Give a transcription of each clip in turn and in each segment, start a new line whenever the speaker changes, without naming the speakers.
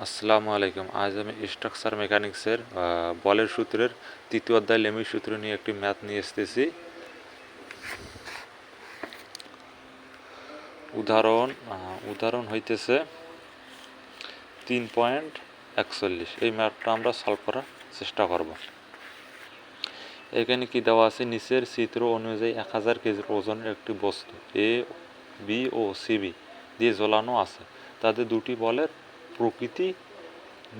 আসসালামু আলাইকুম। আজ আমি স্ট্রাকচার মেকানিক্সের বলের সূত্রের তৃতীয় অধ্যায় লেমির সূত্র নিয়ে একটি ম্যাথ নিয়ে এসেছি। উদাহরণ হইতেছে 3.41। এই ম্যাথটা আমরা সলভ করার চেষ্টা করব। এখানে কি দেওয়া আছে, নিচের চিত্র অনুযায়ী 1000 কেজি ওজনের একটি বস্তু এ, বি ও সিবি দিয়ে ঝোলানো আছে। তাদের দুটি বলের প্রকৃতি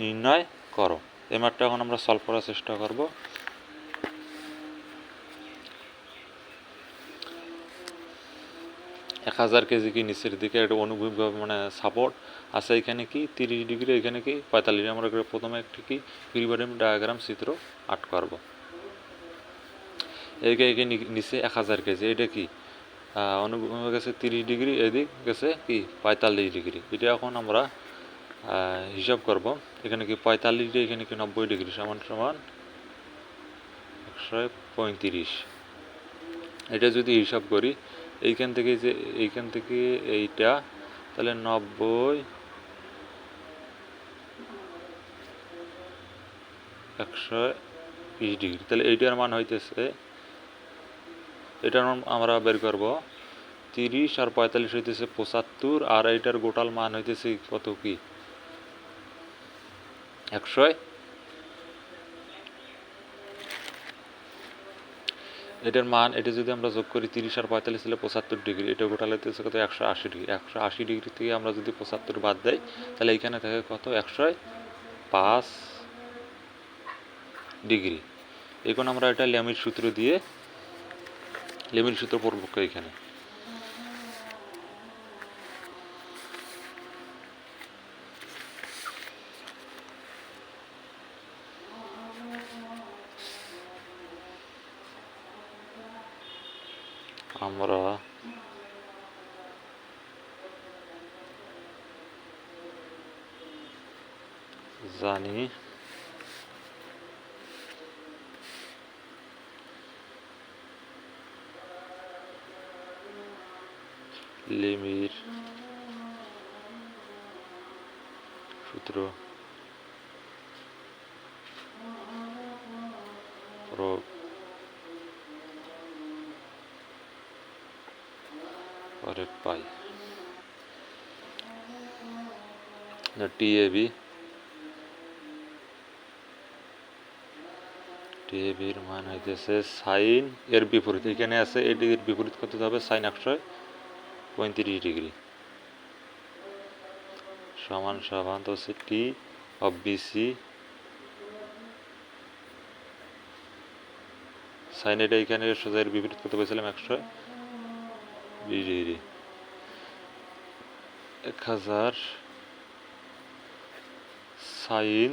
নির্ণয় করো। এই ম্যাথটা এখন আমরা সলভ করার চেষ্টা করব। এক 1000 কেজি কি নিচের দিকে একটা অনুভূমিকভাবে সাপোর্ট আছে, এখানে কি 30 ডিগ্রি, এখানে কি 45। আমরা প্রথমে একটি কি পিরিয়ডিক ডায়াগ্রাম চিত্র আর্ট করব। এদিকে নিচে 1000 কেজি, এটা কি অনুভূমিক গেছে 30 ডিগ্রি, এদিক গেছে কি 45 ডিগ্রি। এটা এখন আমরা হিসাব করব। এখানে কি 45 ডিগ্রি, এখানে কি 90 ডিগ্রি, সমান সমান 135। এটা যদি হিসাব করি এইখান থেকে এইটা, তাহলে 90 120 ডিগ্রি। তাহলে এইটার মান হইতেছে, এটার মান আমরা বের করব 30 আর 45 হইতেছে 75, আর এইটার গোটাল মান হইতেছে কত কি 100। এটার মান, এটা যদি আমরা যোগ করি 30 আর 45 তাহলে 75 ডিগ্রি, এটা গোটাল হইতেছে কত 180 ডিগ্রি। 180 ডিগ্রি থেকে আমরা যদি 75 বাদ দেই তাহলে এইখানে থাকে কত 105 ডিগ্রি। এখন আমরা এটা লেমির সূত্র দিয়ে প্রয়োগ করি। এখানে আমরা জানি লেমির সূত্র প্রয়োগ করে পাই টিএবির মান হইতেছে সাইন এর বিপরীত, এখানে আছে এর বিপরীত করতে হবে সাইন 135 ডিগ্রি, সমান সমান তো হচ্ছে টি অফ বিসি সাইন, এটা এখানে সোজা এর বিপরীত করতে পেরেছিলাম 120 ডিগ্রি। 1000 সাইন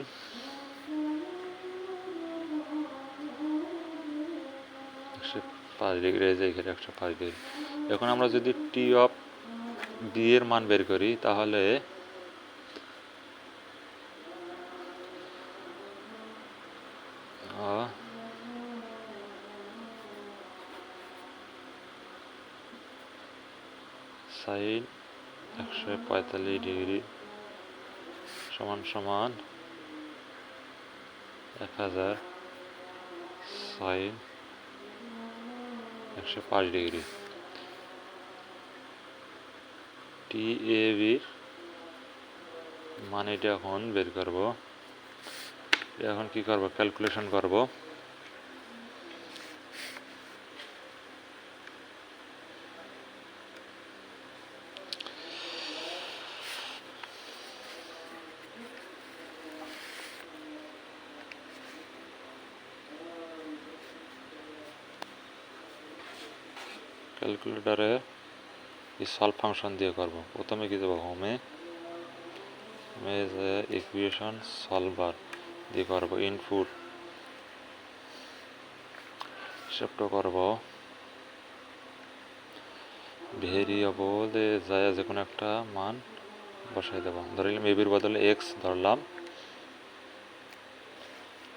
105 ডিগ্রি, এখানে 105 ডিগ্রি। এখন আমরা যদি টি অফ বি এর মান বের করি তাহলে সাইন 145 ডিগ্রি সমান সমান 1000 সাইন 105 ডিগ্রি। টি এ বির মান এটা এখন বের করব। এখন কি করব, ক্যালকুলেশন করব। ক্যালকুলেটরে এই সলভ ফাংশন দিয়ে করব। প্রথমে কি দেবো, হোমে ইকুয়েশন সলভার দিয়ে করব। ইনপুট হিসাবটা করব, ভেরিয়েবলে যায় যে কোনো একটা মান বসাই দেবো। ধরলাম এবির বদলে এক্স ধরলাম,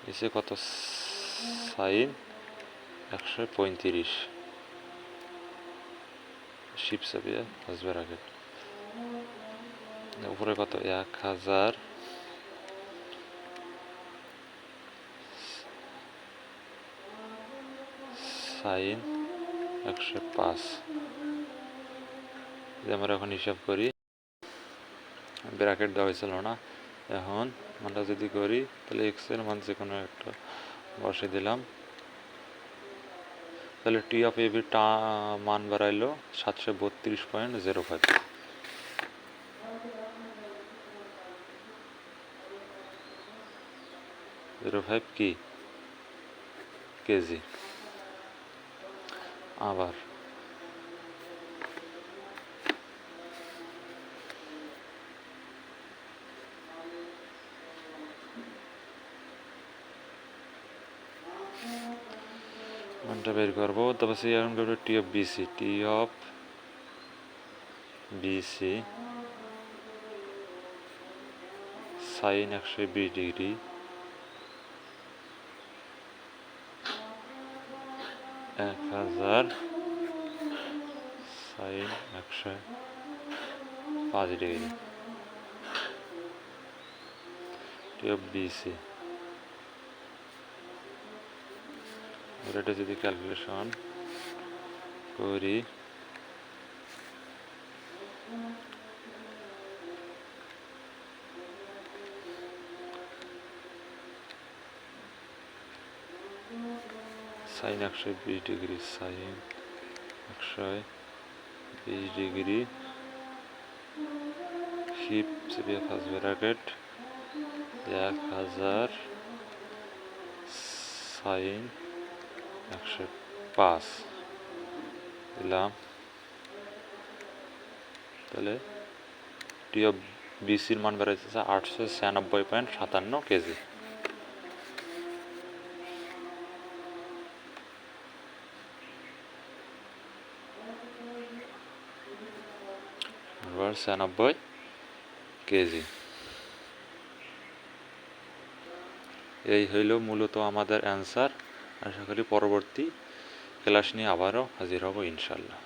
নিচে কত সাইন 135, শিপ চাপিয়ে আসবে রাখে, উপরে কত 1000 সাইন 105। আমরা এখন হিসাব করি, ব্র্যাকেট দেওয়া হয়েছিল না। এখন আমরা যদি করি তাহলে এক্স এর মান যে কোনো একটা বসে দিলাম, তাহলে টি অফ এ বির মান বাড়াইলো 732.05। 05 কি কেজি। আবার মানটা বের করবো, তারপর সে এখন করবো T of B C. T of B C sine 120 degree এক হাজার sine 105 degree. T of B C এটা যদি ক্যালকুলেশন করি, সাইন 120 ডিগ্রি, সাইন 120 ডিগ্রি, হিপ চেপে ফার্স্ট ব্র্যাকেট 1000 সাইন 105 দিলাম। তাহলে টি অফ বিসির মান বেড়েছে 896.57 কেজি। এবার 96 কেজি। এই হইল মূলত আমাদের অ্যান্সার। আশা করি পরবর্তী ক্লাস নিয়ে আবারও হাজির হব ইনশাল্লাহ।